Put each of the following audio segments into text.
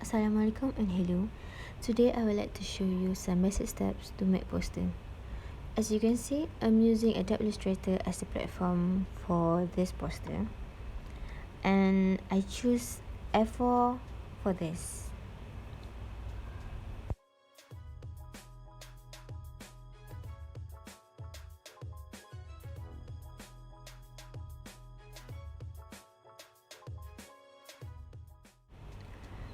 Assalamualaikum and hello. Today I would like to show you some basic steps to make poster. As you can see, I'm using Adobe Illustrator as the platform for this poster, and I choose A4 for this.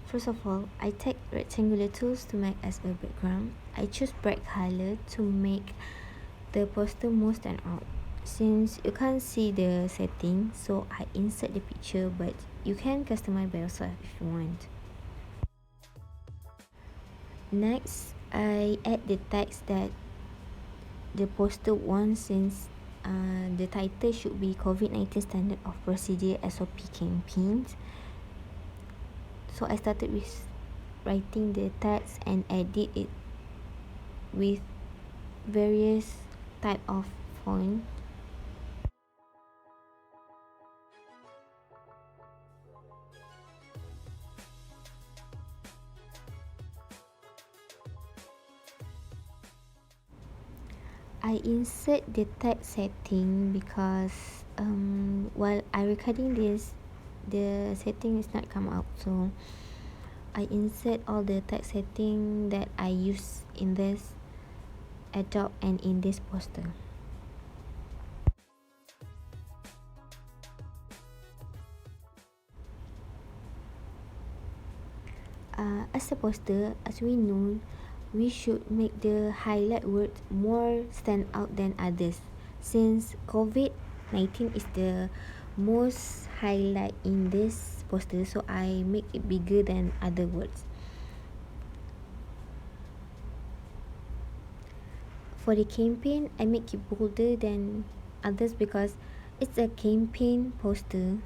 First of all, I take rectangular tools to make as a background. I choose bright color to make the poster more stand out. Since you can't see the setting, so I insert the picture, but you can customize by yourself if you want. Next, I add the text that the poster wants, since the title should be COVID-19 Standard of Procedure SOP campaigns. So I started with writing the text and edit it with various type of font. I insert the text setting because while I recording this, the setting is not come out, so I insert all the text setting that I use in this Adobe and in this poster. As a poster, as we know, we should make the highlight words more stand out than others, since COVID-19 is the most highlight in this poster, so I make it bigger than other words. For the campaign, I make it bolder than others because it's a campaign poster.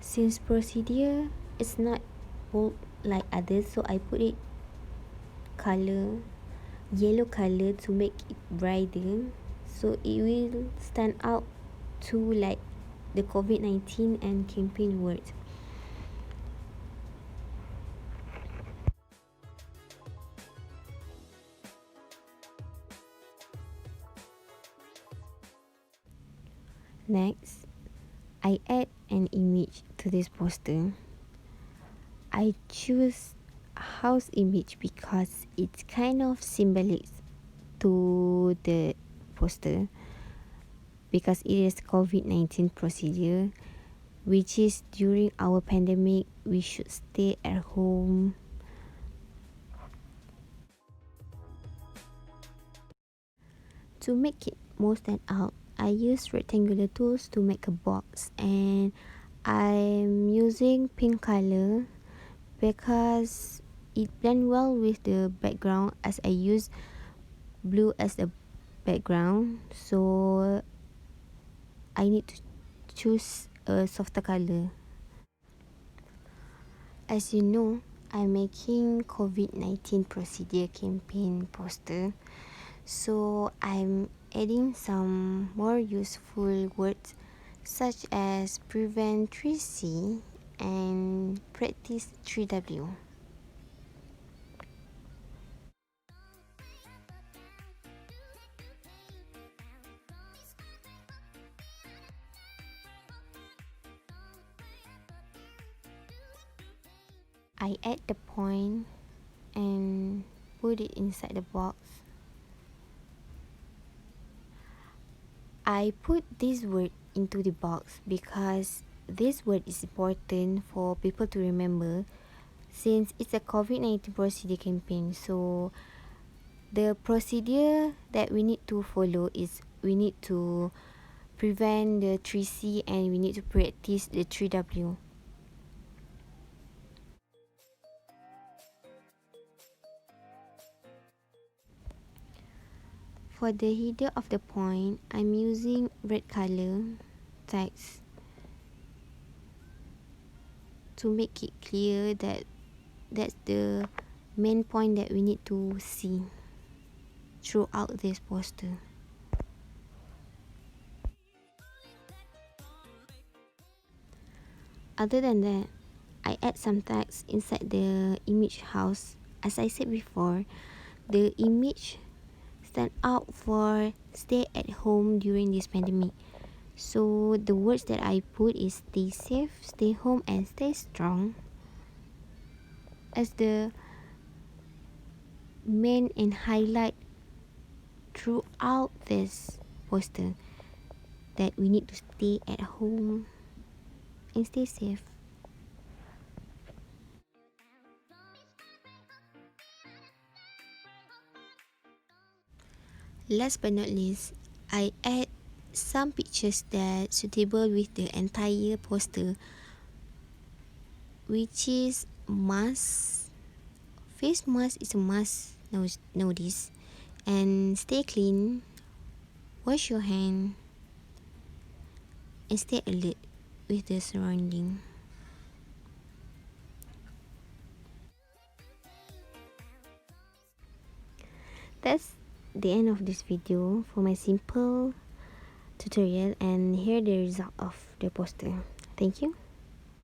Since procedure is not bold like others, so I put it yellow color to make it brighter, so it will stand out to like the COVID-19 and campaign words. Next, I add an image to this poster. I choose house image because it's kind of symbolic to the poster, because it is COVID-19 procedure, which is during our pandemic we should stay at home. To make it more stand out, I use rectangular tools to make a box, and I'm using pink color because it blends well with the background, as I use blue as the background, so I need to choose a softer color. As you know, I'm making COVID-19 procedure campaign poster, so I'm adding some more useful words such as prevent 3C and practice 3W. I add the point and put it inside the box. I put this word into the box because this word is important for people to remember, since it's a COVID-19 procedure campaign. So the procedure that we need to follow is we need to prevent the 3C and we need to practice the 3W. For the header of the point, I'm using red color text to make it clear that that's the main point that we need to see throughout this poster. Other than that, I add some text inside the image house. As I said before, the image stand out for stay at home during this pandemic. So the words that I put is stay safe, stay home, and stay strong as the main and highlight throughout this poster, that we need to stay at home and stay safe. Last but not least, I add some pictures that suitable with the entire poster, which is mask. Face mask is a must nowadays. And stay clean, wash your hand, and stay alert with the surrounding. That's the end of this video for my simple tutorial, and here the result of the poster. Thank you.